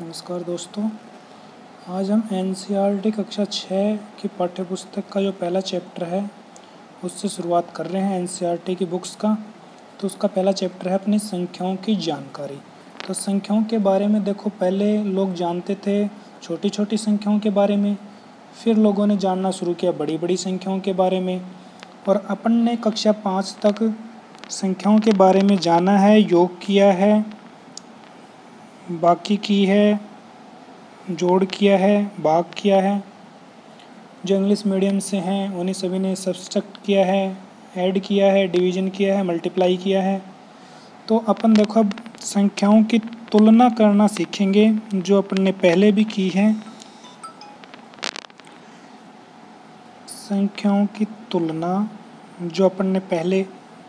नमस्कार दोस्तों। आज हम एनसीईआरटी कक्षा 6 की पाठ्यपुस्तक का जो पहला चैप्टर है उससे शुरुआत कर रहे हैं। एनसीईआरटी की बुक्स का तो उसका पहला चैप्टर है अपनी संख्याओं की जानकारी। तो संख्याओं के बारे में देखो, पहले लोग जानते थे छोटी छोटी संख्याओं के बारे में, फिर लोगों ने जानना शुरू किया बड़ी बड़ी संख्याओं के बारे में, और अपन ने कक्षा 5 तक संख्याओं के बारे में जाना है, योग किया है, बाकी की है, जोड़ किया है, भाग किया है। जो इंग्लिश मीडियम से हैं उन्हें सभी ने सब्सट्रैक्ट किया है, ऐड किया है, डिवीज़न किया है, मल्टीप्लाई किया है। तो अपन देखो अब संख्याओं की तुलना करना सीखेंगे, जो अपन ने पहले भी की है। संख्याओं की तुलना जो अपन ने पहले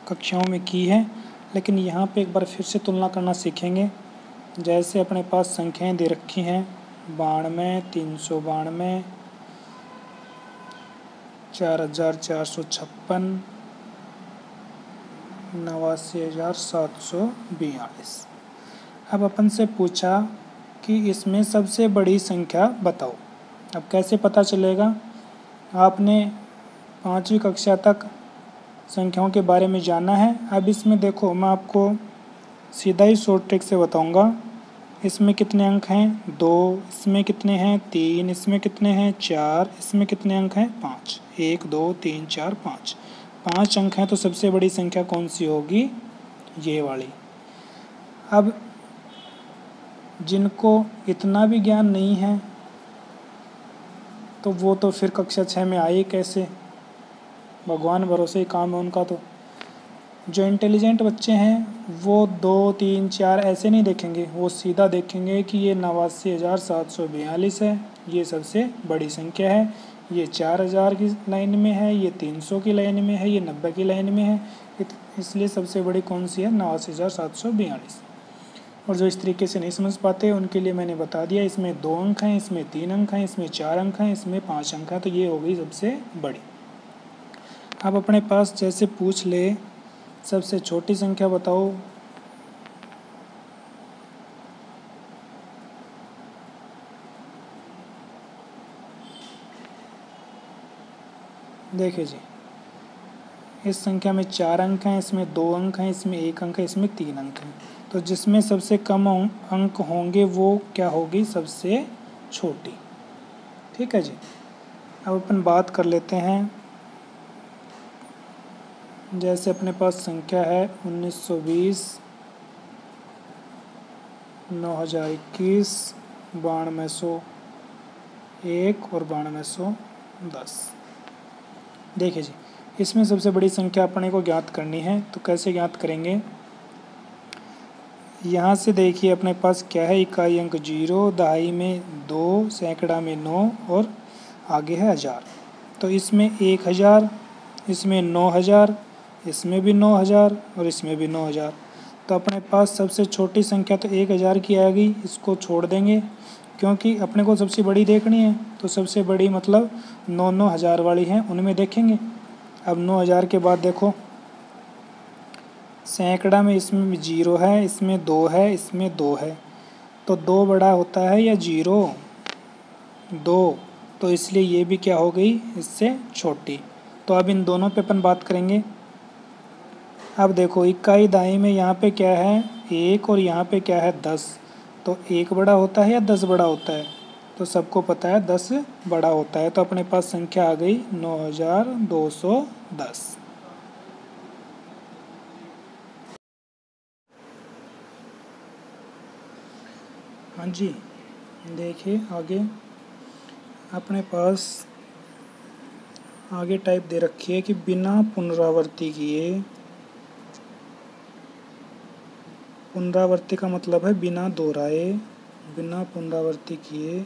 कक्षाओं में की है, लेकिन यहाँ पे एक बार फिर से तुलना करना सीखेंगे। जैसे अपने पास संख्याएं दे रखी हैं 92, 392, 4456, 89,742। अब अपन से पूछा कि इसमें सबसे बड़ी संख्या बताओ। अब कैसे पता चलेगा? आपने 5वीं कक्षा तक संख्याओं के बारे में जाना है। अब इसमें देखो, मैं आपको सीधा ही शॉर्ट ट्रिक से बताऊंगा। इसमें कितने अंक हैं? 2। इसमें कितने हैं? 3। इसमें कितने हैं? 4। इसमें कितने अंक हैं? 5। 1 2 3 4 5। 5 अंक हैं, तो सबसे बड़ी संख्या कौन सी होगी? ये वाली। अब जिनको इतना भी ज्ञान नहीं है तो वो तो फिर कक्षा 6 में आए कैसे? भगवान भरोसे ही काम है उनका। तो जो इंटेलिजेंट बच्चे हैं वो 2 3 4 ऐसे नहीं देखेंगे, वो सीधा देखेंगे कि ये 89,742 है, ये सबसे बड़ी संख्या है, ये 4000 की लाइन में है, ये 300 की लाइन में है, ये 90 की लाइन में है, इसलिए सबसे बड़ी कौन सी है? 89,742। और जो इस तरीके से नहीं समझ पाते उनके लिए मैंने बता दिया, इसमें 2 अंक हैं, इसमें 3 अंक हैं, इसमें 4 अंक हैं, इसमें 5 अंक हैं, तो ये हो गई सबसे बड़ी। अब अपने पास जैसे पूछ ले सबसे छोटी संख्या बताओ। देखिए जी, इस संख्या में 4 अंक हैं, इसमें 2 अंक हैं, इसमें 1 अंक है, इसमें 3 अंक हैं। तो जिसमें सबसे कम अंक होंगे वो क्या होगी? सबसे छोटी। ठीक है जी। अब अपन बात कर लेते हैं। जैसे अपने पास संख्या है 1920, 9021, 9201 और 9210। देखिए जी, इसमें सबसे बड़ी संख्या अपने को ज्ञात करनी है। तो कैसे ज्ञात करेंगे? यहाँ से देखिए अपने पास क्या है? इकाई अंक 0, दहाई में 2, सैकड़ा में 9 और आगे है 1000। तो इसमें 1000, इसमें 9000, इसमें भी 9000 और इसमें भी 9000। तो अपने पास सबसे छोटी संख्या तो 1000 की आ गई, इसको छोड़ देंगे क्योंकि अपने को सबसे बड़ी देखनी है। तो सबसे बड़ी मतलब 9,9000 वाली हैं, उनमें देखेंगे। अब 9000 के बाद देखो सैकड़ा में, इसमें 0 है, इसमें 2 है, इसमें 2 है। तो 2 बड़ा होता है या 0? 2। तो इसलिए ये भी क्या हो गई? इससे छोटी। तो अब इन दोनों पे अपन बात करेंगे। अब देखो इकाई दाई में यहाँ पे क्या है? 1 और यहाँ पे क्या है? 10। तो 1 बड़ा होता है या 10 बड़ा होता है? तो सबको पता है 10 बड़ा होता है। तो अपने पास संख्या आ गई 9210। हाँ जी, देखिए आगे अपने पास आगे टाइप दे रखी है कि बिना पुनरावृत्ति किए। पुनरावृत्ति का मतलब है बिना दोहराए, बिना पुनरावृत्ति किए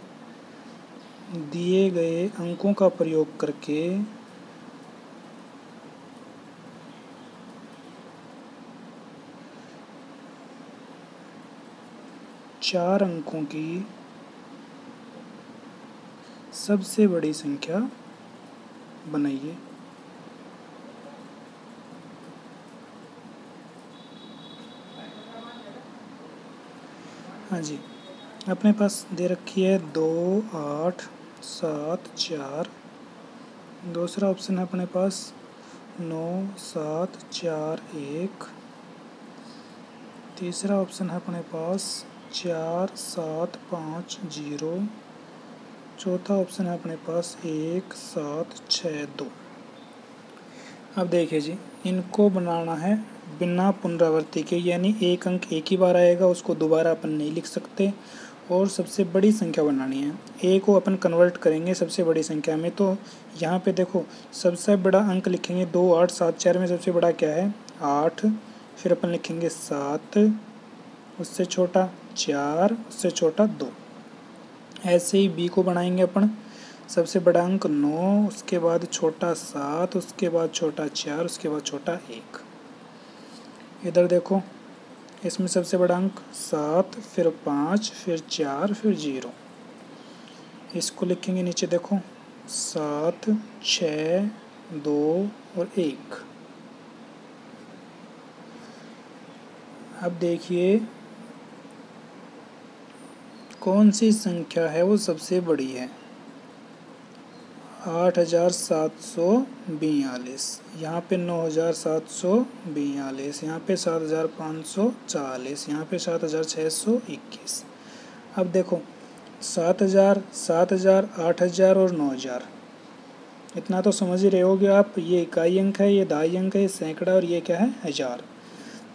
दिए गए अंकों का प्रयोग करके चार अंकों की सबसे बड़ी संख्या बनाइए। हाँ जी, अपने पास दे रखी है 2 8 7 4। दूसरा ऑप्शन है अपने पास 9 7 4 1। तीसरा ऑप्शन है अपने पास 4 7 5 0। चौथा ऑप्शन है अपने पास 1 7 6 2। अब देखिए जी, इनको बनाना है बिना पुनरावृत्ति के, यानी एक अंक एक ही बार आएगा, उसको दोबारा अपन नहीं लिख सकते। और सबसे बड़ी संख्या बनानी है, ए को अपन कन्वर्ट करेंगे सबसे बड़ी संख्या में। तो यहाँ पे देखो सबसे बड़ा अंक लिखेंगे 2 8 7 4 में सबसे बड़ा क्या है 8, फिर अपन लिखेंगे 7, उससे छोटा 4, उससे छोटा 2। ऐसे ही बी को बनाएंगे अपन, सबसे बड़ा अंक 9, उसके बाद छोटा 7, उसके बाद छोटा 4, उसके बाद छोटा 1। इधर देखो इसमें सबसे बड़ा अंक 7, फिर 5, फिर 4, फिर 0। इसको लिखेंगे नीचे देखो 7 6 2 और 1। अब देखिए कौन सी संख्या है वो सबसे बड़ी है। 8742, यहाँ पे 9742, यहाँ पे 7540, यहाँ पे 7621। अब देखो 7000, 7000, 8000 और 9000, इतना तो समझ ही रहे होगे आप। ये इकाई अंक है, ये दहाई अंक है, ये सैकड़ा और ये क्या है हज़ार।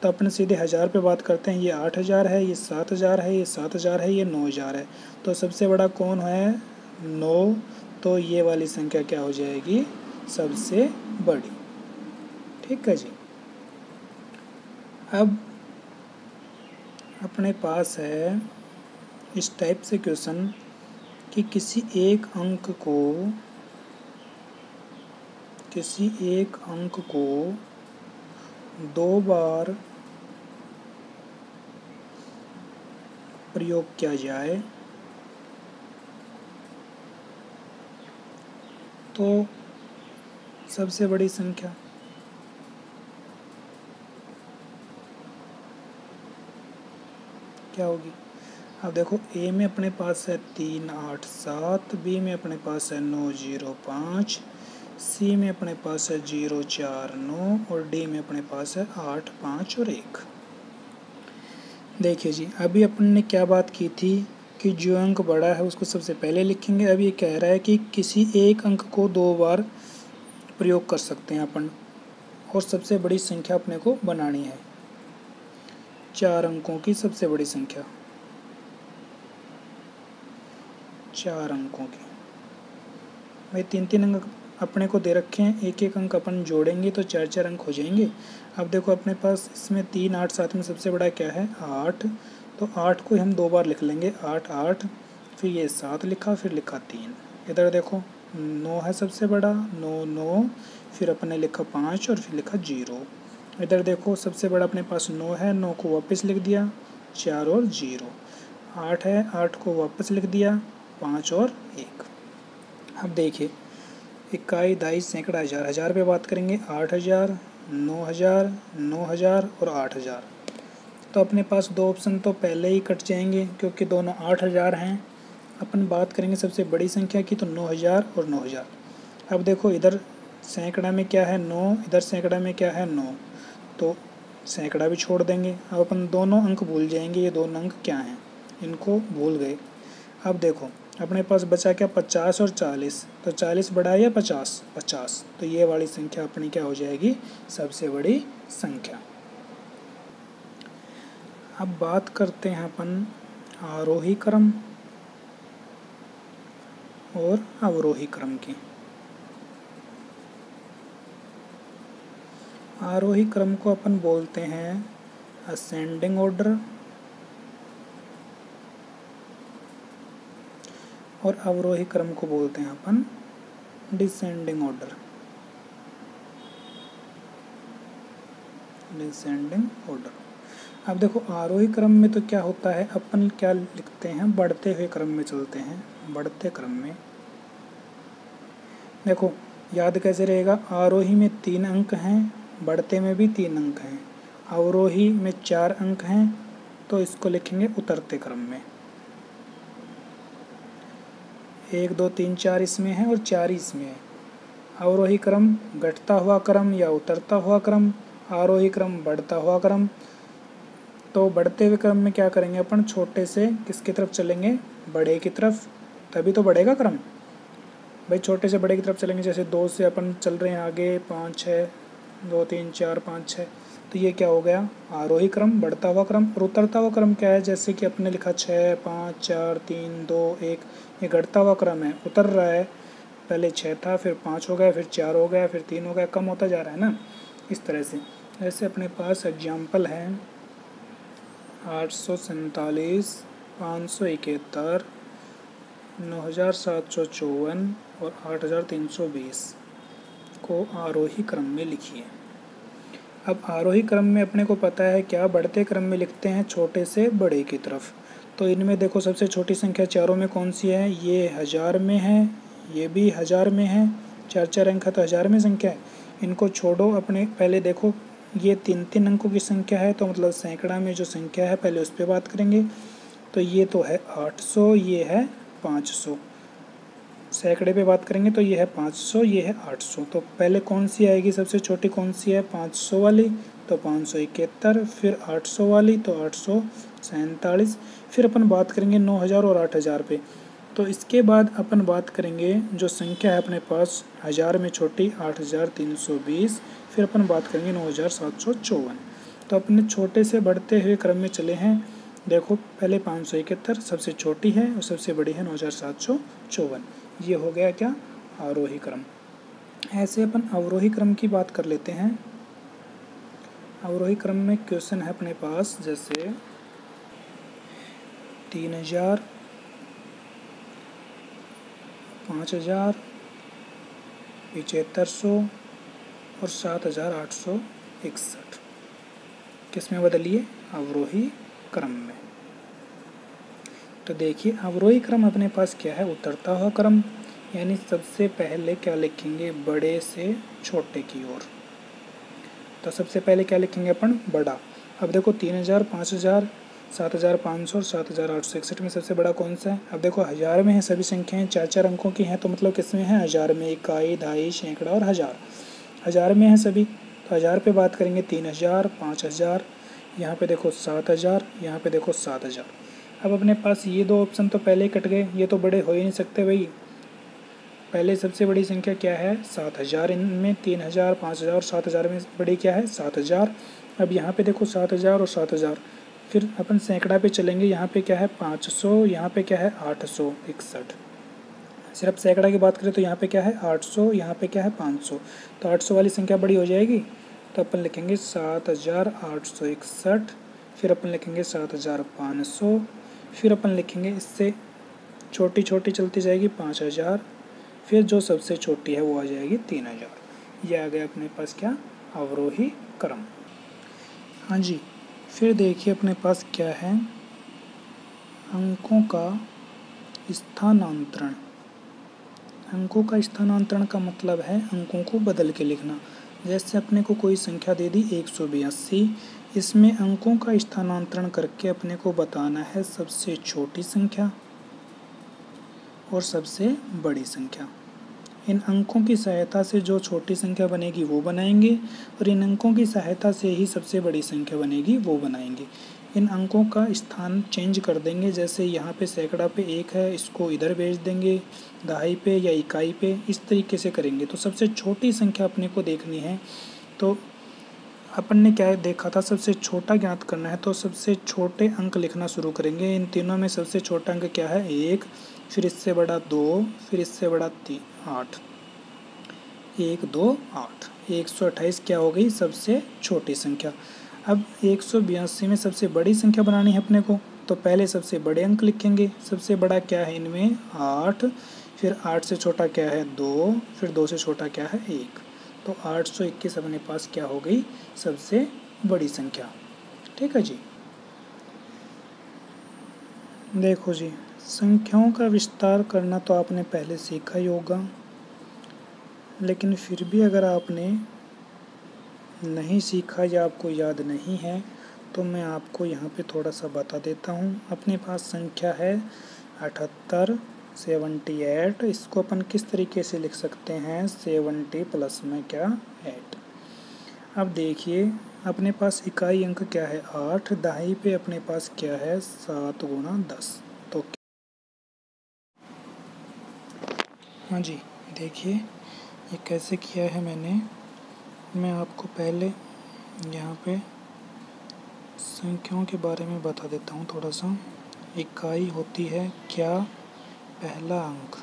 तो अपन सीधे हज़ार पे बात करते हैं। ये 8000 है, ये 7000 है, ये 7000 है, ये 9000 है। तो सबसे बड़ा कौन है 9, तो ये वाली संख्या क्या हो जाएगी सबसे बड़ी। ठीक है जी। अब अपने पास है इस टाइप से क्वेश्चन कि किसी एक अंक को 2 बार प्रयोग किया जाए तो सबसे बड़ी संख्या क्या होगी। अब देखो ए में अपने पास है 3 8 7, बी में अपने पास है 9 0 5, सी में अपने पास है 0 4 9 और डी में अपने पास है 8 5 और 1। देखिए जी, अभी अपन ने क्या बात की थी कि जो अंक बड़ा है उसको सबसे पहले लिखेंगे। अब ये कह रहा है कि किसी एक अंक को 2 बार प्रयोग कर सकते हैं अपन, और सबसे बड़ी संख्या अपने को बनानी है। 4 अंकों की सबसे बड़ी संख्या, 4 अंकों की। भाई 3-3 अंक अपने को दे रखे हैं, एक एक अंक अपन जोड़ेंगे तो 4-4 अंक हो जाएंगे। अब देखो अपने पास इसमें 3 8 7 में सबसे बड़ा क्या है 8, तो 8 को हम 2 बार लिख लेंगे 8 8, फिर ये 7 लिखा, फिर लिखा 3। इधर देखो 9 है सबसे बड़ा, 9 9, फिर अपने लिखा 5 और फिर लिखा 0। इधर देखो सबसे बड़ा अपने पास 9 है, 9 को वापस लिख दिया 4 और 0। 8 है, 8 को वापस लिख दिया 5 और 1। अब देखिए इकाई दहाई सैकड़ा हज़ार, हज़ार पे बात करेंगे 8000 9000 9000 और 8000। तो अपने पास 2 ऑप्शन तो पहले ही कट जाएंगे क्योंकि दोनों 8000 हैं। अपन बात करेंगे सबसे बड़ी संख्या की, तो 9000 और 9000। अब देखो इधर सैकड़ा में क्या है 9, इधर सैकड़ा में क्या है 9, तो सैकड़ा भी छोड़ देंगे। अब अपन दोनों अंक भूल जाएंगे, ये दोनों अंक क्या हैं इनको भूल गए। अब देखो अपने पास बचा क्या 50 और 40, तो 40 बड़ा है या 50 50, तो ये वाली संख्या अपनी क्या हो जाएगी सबसे बड़ी संख्या। अब बात करते हैं अपन आरोही क्रम और अवरोही क्रम की। आरोही क्रम को अपन बोलते हैं असेंडिंग ऑर्डर, और अवरोही क्रम को बोलते हैं अपन डिसेंडिंग ऑर्डर। Descending order. अब देखो आरोही क्रम में तो क्या होता है, अपन क्या लिखते हैं बढ़ते हुए क्रम में चलते हैं। बढ़ते क्रम में देखो याद कैसे रहेगा, आरोही में 3 अंक हैं, बढ़ते में भी 3 अंक हैं, अवरोही में 4 अंक हैं, तो इसको लिखेंगे उतरते क्रम में। 1 2 3 4 इसमें है और 4 इसमें है। अवरोही क्रम घटता हुआ क्रम या उतरता हुआ क्रम, आरोही क्रम बढ़ता हुआ क्रम। तो बढ़ते हुए क्रम में क्या करेंगे अपन, छोटे से किसकी तरफ चलेंगे, बड़े की तरफ, तभी तो बढ़ेगा क्रम भाई। छोटे से बड़े की तरफ चलेंगे, जैसे 2 से अपन चल रहे हैं आगे 5 6, 2 3 4 5 6, तो ये क्या हो गया, आरोही क्रम बढ़ता हुआ क्रम। और उतरता हुआ क्रम क्या है, जैसे कि अपने लिखा 6 5 4 3 2 1, ये घटता हुआ क्रम है, उतर रहा है। पहले 6 था, फिर 5 हो गया, फिर 4 हो गया, फिर 3 हो गया, कम होता जा रहा है ना, इस तरह से। ऐसे अपने पास एग्जाम्पल हैं 847, 571, 9754 और 8320 को आरोही क्रम में लिखिए। अब आरोही क्रम में अपने को पता है क्या, बढ़ते क्रम में लिखते हैं छोटे से बड़े की तरफ। तो इनमें देखो सबसे छोटी संख्या चारों में कौन सी है, ये 1000 में है, ये भी 1000 में है, 4 अंक है तो 1000 में संख्या है। इनको छोड़ो, अपने पहले देखो ये 3 अंकों की संख्या है, तो मतलब सैकड़ा में जो संख्या है पहले उस पर बात करेंगे। तो ये तो है 800, ये है 500। सैकड़े पे बात करेंगे तो ये है 500, ये है 800। तो पहले कौन सी आएगी, सबसे छोटी कौन सी है, 500 वाली, तो 571, फिर 800 वाली तो 847। फिर अपन बात करेंगे 9000 और 8000 पे। तो इसके बाद अपन बात करेंगे जो संख्या है अपने पास 1000 में छोटी 8320, फिर अपन बात करेंगे 9754। तो अपने छोटे से बढ़ते हुए क्रम में चले हैं। देखो पहले 571 सबसे छोटी है और सबसे बड़ी है 9754। ये हो गया क्या, आरोही क्रम। ऐसे अपन अवरोही क्रम की बात कर लेते हैं। अवरोही क्रम में क्वेश्चन है अपने पास, जैसे 3000, 5000, 7500 और 7861 किस में बदलिए, अवरोही क्रम में। तो देखिए अवरोही क्रम अपने पास क्या है, उतरता हुआ क्रम, यानी सबसे पहले क्या लिखेंगे, बड़े से छोटे की ओर। तो सबसे पहले क्या लिखेंगे अपन, बड़ा। अब देखो 3000, 5000, 7500 और 7861 में सबसे बड़ा कौन सा है। अब देखो 1000 में है सभी संख्याएं, 4 अंकों की हैं, तो मतलब किस में है, 1000 में, इकाई, दहाई, सैकड़ा और हज़ार। 1000 में है सभी, तो 1000 पे बात करेंगे 3000, 5000, यहाँ पे देखो 7000, यहाँ पे देखो 7000। अब अपने पास ये 2 ऑप्शन तो पहले ही कट गए, ये तो बड़े हो ही नहीं सकते भाई। पहले सबसे बड़ी संख्या क्या है, 7000, इनमें 3000, 5000 और 7000 में बड़ी क्या है, 7000। अब यहाँ पे देखो 7000 और 7000, फिर अपन सैकड़ा पे चलेंगे, यहाँ पे क्या है 500, यहाँ पे क्या है 861। सिर्फ सैकड़ा की बात करें तो यहाँ पे क्या है 800, यहाँ पे क्या है 500, तो 800 वाली संख्या बड़ी हो जाएगी। तो अपन लिखेंगे 7861, फिर अपन लिखेंगे 7500, फिर अपन लिखेंगे इससे छोटी छोटी चलती जाएगी 5000, फिर जो सबसे छोटी है वो आ जाएगी 3000। ये आ गया अपने पास क्या, अवरोही क्रम। हाँ जी, फिर देखिए अपने पास क्या है, अंकों का स्थानांतरण। अंकों का स्थानांतरण का मतलब है अंकों को बदल के लिखना। जैसे अपने को कोई संख्या दे दी 182, इसमें अंकों का स्थानांतरण करके अपने को बताना है सबसे छोटी संख्या और सबसे बड़ी संख्या। इन अंकों की सहायता से जो छोटी संख्या बनेगी वो बनाएंगे, और इन अंकों की सहायता से ही सबसे बड़ी संख्या बनेगी वो बनाएंगे। इन अंकों का स्थान चेंज कर देंगे, जैसे यहाँ पे सैकड़ा पे 1 है, इसको इधर भेज देंगे, दहाई पे या इकाई पे, इस तरीके से करेंगे। तो सबसे छोटी संख्या अपने को देखनी है, तो अपन ने क्या देखा था, सबसे छोटा ज्ञात करना है, तो सबसे छोटे अंक लिखना शुरू करेंगे। इन तीनों में सबसे छोटा अंक क्या है, 1, फिर इससे बड़ा 2, फिर इससे बड़ा 3, 8, 1 2 8, 128 क्या हो गई, सबसे छोटी संख्या। अब 182 में सबसे बड़ी संख्या बनानी है अपने को, तो पहले सबसे बड़े अंक लिखेंगे। सबसे बड़ा क्या है इनमें, 8, फिर 8 से छोटा क्या है 2, फिर 2 से छोटा क्या है 1, तो 821 अपने पास क्या हो गई, सबसे बड़ी संख्या। ठीक है जी। देखो जी, संख्याओं का विस्तार करना तो आपने पहले सीखा ही होगा, लेकिन फिर भी अगर आपने नहीं सीखा या आपको याद नहीं है तो मैं आपको यहाँ पे थोड़ा सा बता देता हूँ। अपने पास संख्या है 78, 78। इसको अपन किस तरीके से लिख सकते हैं, 70 प्लस में क्या 8। अब देखिए अपने पास इकाई अंक क्या है 8, दहाई पे अपने पास क्या है 7 गुणा 10। तो हाँ जी देखिए ये कैसे किया है मैंने, मैं आपको पहले यहाँ पे संख्याओं के बारे में बता देता हूँ थोड़ा सा। इकाई होती है क्या, पहला अंक,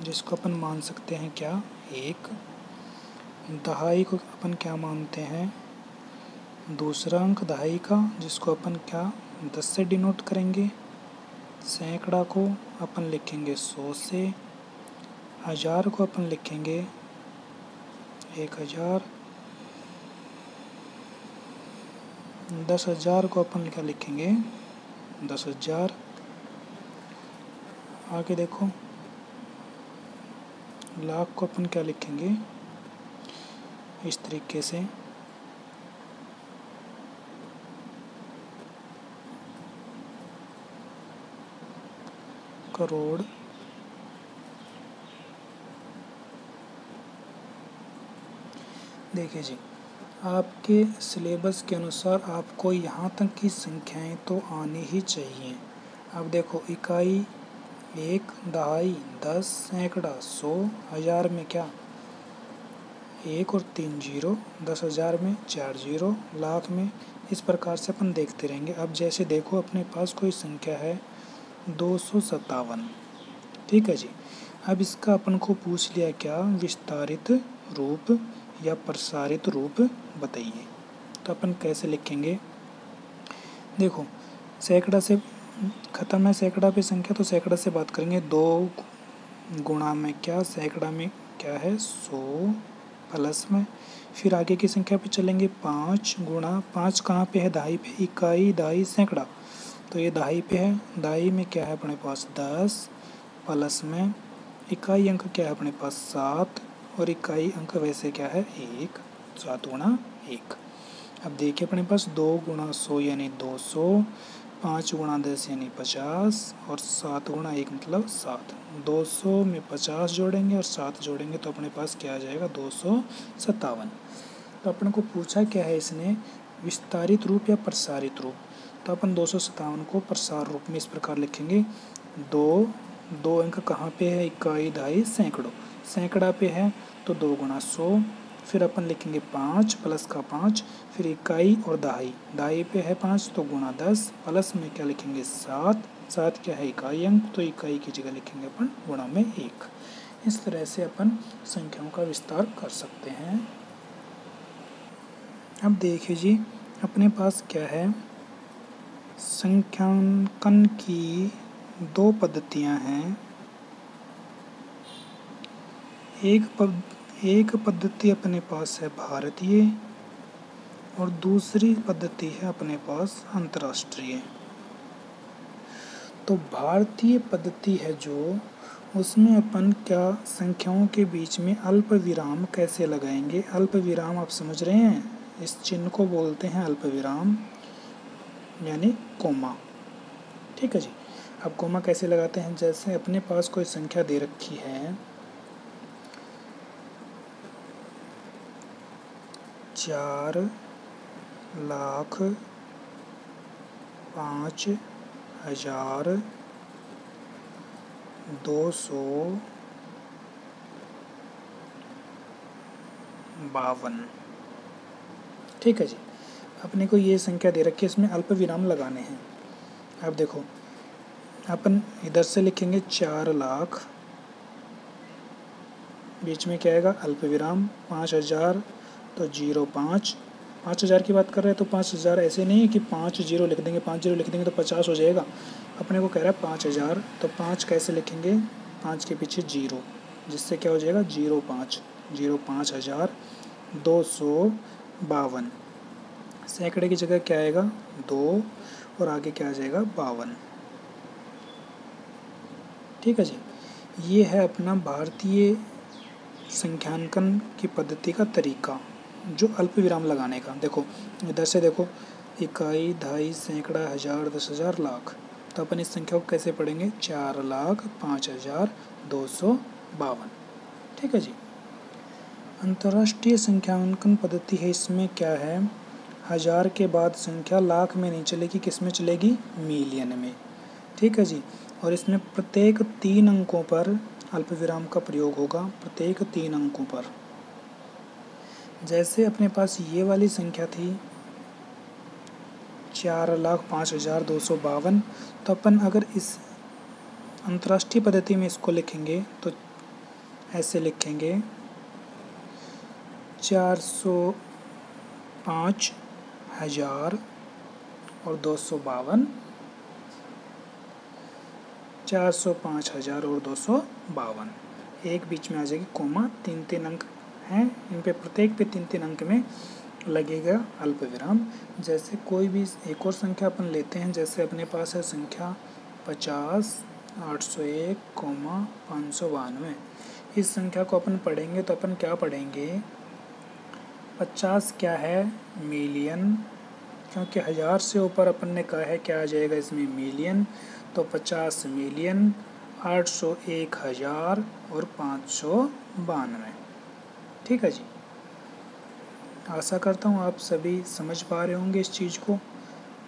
जिसको अपन मान सकते हैं क्या 1। दहाई को अपन क्या मानते हैं, दूसरा अंक दहाई का, जिसको अपन क्या 10 से डिनोट करेंगे। सैकड़ा को अपन लिखेंगे 100 से। हज़ार को अपन लिखेंगे 1000। 10,000 को अपन क्या लिखेंगे 10,000। आगे देखो लाख को अपन क्या लिखेंगे इस तरीके से। करोड़। देखिए जी आपके सिलेबस के अनुसार आपको यहाँ तक की संख्याएं तो आनी ही चाहिए। अब देखो इकाई 1, दहाई 10, सैकड़ा 100, हज़ार में क्या 1 और 3 जीरो, 10,000 में 4 जीरो, लाख में। इस प्रकार से अपन देखते रहेंगे। अब जैसे देखो अपने पास कोई संख्या है 257, ठीक है जी। अब इसका अपन को पूछ लिया क्या, विस्तारित रूप या प्रसारित रूप बताइए। तो अपन कैसे लिखेंगे, देखो सैकड़ा से ख़त्म है, सैकड़ा पे संख्या, तो सैकड़ा से बात करेंगे। 2 गुणा में क्या सैकड़ा में क्या है 100 प्लस में, फिर आगे की संख्या पे चलेंगे 5 गुणा, 5 कहाँ पे है दहाई पे, इकाई दहाई सैकड़ा, तो ये दहाई पे है। दहाई में क्या है अपने पास 10 प्लस में इकाई अंक क्या है अपने पास 7 और इकाई अंक वैसे क्या है 1, 7 गुणा 1। अब देखिए अपने पास 2 गुणा 100 यानी 200, 5 गुणा 10 यानी 50 और 7 गुणा 1 मतलब 7। 200 में 50 जोड़ेंगे और 7 जोड़ेंगे तो अपने पास क्या आ जाएगा 257। तो अपन को पूछा क्या है इसने, विस्तारित रूप या प्रसारित रूप। तो अपन 257 को प्रसार रूप में इस प्रकार लिखेंगे। दो अंक कहाँ पे है, इकाई दहाई सैकड़ों, सैकड़ा पे है तो 2 गुणा 100, फिर अपन लिखेंगे 5 प्लस का 5, फिर इकाई और दहाई, दहाई पे है 5 तो गुणा 10, प्लस में क्या लिखेंगे 7, 7 क्या है इकाई अंक तो इकाई की जगह लिखेंगे अपन गुणा में 1। इस तरह से अपन संख्याओं का विस्तार कर सकते हैं। अब देखिए जी अपने पास क्या है, संख्यांकन की 2 पद्धतियाँ हैं। एक पद्धति अपने पास है भारतीय और दूसरी पद्धति है अपने पास अंतर्राष्ट्रीय। तो भारतीय पद्धति है जो, उसमें अपन क्या संख्याओं के बीच में अल्प विराम कैसे लगाएंगे। अल्प विराम आप समझ रहे हैं, इस चिन्ह को बोलते हैं अल्प विराम यानी कोमा, ठीक है जी। अब कोमा कैसे लगाते हैं, जैसे अपने पास कोई संख्या दे रखी है 4,05,252, ठीक है जी। अपने को ये संख्या दे रखी है, इसमें अल्प विराम लगाने हैं। अब देखो अपन इधर से लिखेंगे 4 लाख, बीच में क्या आएगा अल्प विराम, 5,000 तो 05, 5,000 की बात कर रहे हैं तो 5,000 ऐसे नहीं है कि 5 जीरो लिख देंगे, 5 जीरो लिख देंगे तो 50 हो जाएगा। अपने को कह रहा है 5,000 तो 5 कैसे लिखेंगे, 5 के पीछे 0, जिससे क्या हो जाएगा 05, 05,252। सैकड़े की जगह क्या आएगा 2 और आगे क्या आ जाएगा 52, ठीक है जी। ये है अपना भारतीय संख्यांकन की पद्धति का तरीका, जो अल्प विराम लगाने का। देखो इधर से देखो इकाई, दहाई, सैकड़ा, हज़ार, 10,000, लाख, तो अपन इस संख्या को कैसे पढ़ेंगे, 4,05,252। ठीक है जी। अंतर्राष्ट्रीय संख्यांकन पद्धति है, इसमें क्या है, 1000 के बाद संख्या लाख में नहीं चलेगी, किस में चलेगी, मिलियन में। ठीक है जी। और इसमें प्रत्येक 3 अंकों पर अल्पविराम का प्रयोग होगा, प्रत्येक 3 अंकों पर। जैसे अपने पास ये वाली संख्या थी 4,05,252, तो अपन अगर इस अंतर्राष्ट्रीय पद्धति में इसको लिखेंगे तो ऐसे लिखेंगे 405,252, 405,252, एक बीच में आ जाएगी कोमा, 3-3 अंक हैं, इन पे प्रत्येक पे 3-3 अंक में लगेगा अल्पविराम। जैसे कोई भी एक और संख्या अपन लेते हैं, जैसे अपने पास है संख्या 50,801,592। इस संख्या को अपन पढ़ेंगे तो अपन क्या पढ़ेंगे, 50 क्या है, मिलियन, क्योंकि 1000 से ऊपर अपन ने कहा है क्या आ जाएगा इसमें, मिलियन, तो 50 मिलियन, 801,000 और 592। ठीक है जी। आशा करता हूँ आप सभी समझ पा रहे होंगे इस चीज़ को।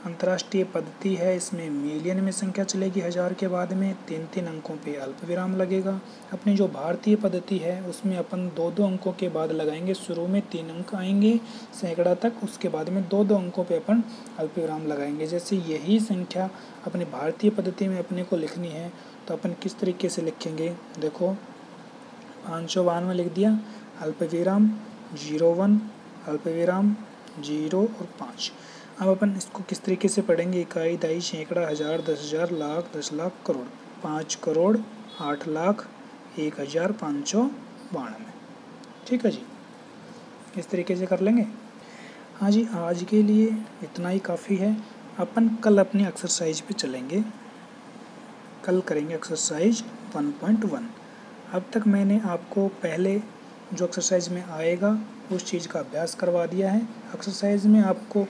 अंतर्राष्ट्रीय पद्धति है, इसमें मिलियन में संख्या चलेगी 1000 के बाद में, 3-3 अंकों पे अल्पविराम लगेगा। अपनी जो भारतीय पद्धति है उसमें अपन 2-2 अंकों के बाद लगाएंगे, शुरू में 3 अंक आएंगे सैकड़ा तक, उसके बाद में 2-2 अंकों पे अपन अल्पविराम लगाएंगे। जैसे यही संख्या अपनी भारतीय पद्धति में अपने को लिखनी है तो अपन किस तरीके से लिखेंगे, देखो 592 लिख दिया, अल्पविराम 01, अल्पविराम 0 और 5। अब अपन इसको किस तरीके से पढ़ेंगे, इकाई, दहाई, सैकड़ा, 1000, 10,000, लाख, 10 लाख, करोड़, 5 करोड़ 8 लाख 1,592। ठीक है जी, इस तरीके से कर लेंगे। हाँ जी, आज के लिए इतना ही काफ़ी है। अपन कल अपनी एक्सरसाइज पे चलेंगे, कल करेंगे एक्सरसाइज 1.1। अब तक मैंने आपको पहले जो एक्सरसाइज में आएगा उस चीज़ का अभ्यास करवा दिया है। एक्सरसाइज में आपको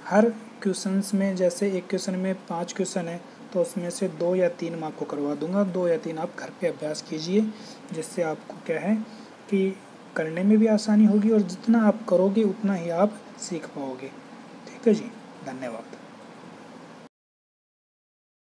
हर क्वेश्चंस में, जैसे एक क्वेश्चन में 5 क्वेश्चन है तो उसमें से 2 या 3 मैं आपको करवा दूंगा, 2 या 3 आप घर पे अभ्यास कीजिए, जिससे आपको क्या है कि करने में भी आसानी होगी और जितना आप करोगे उतना ही आप सीख पाओगे। ठीक है जी, धन्यवाद।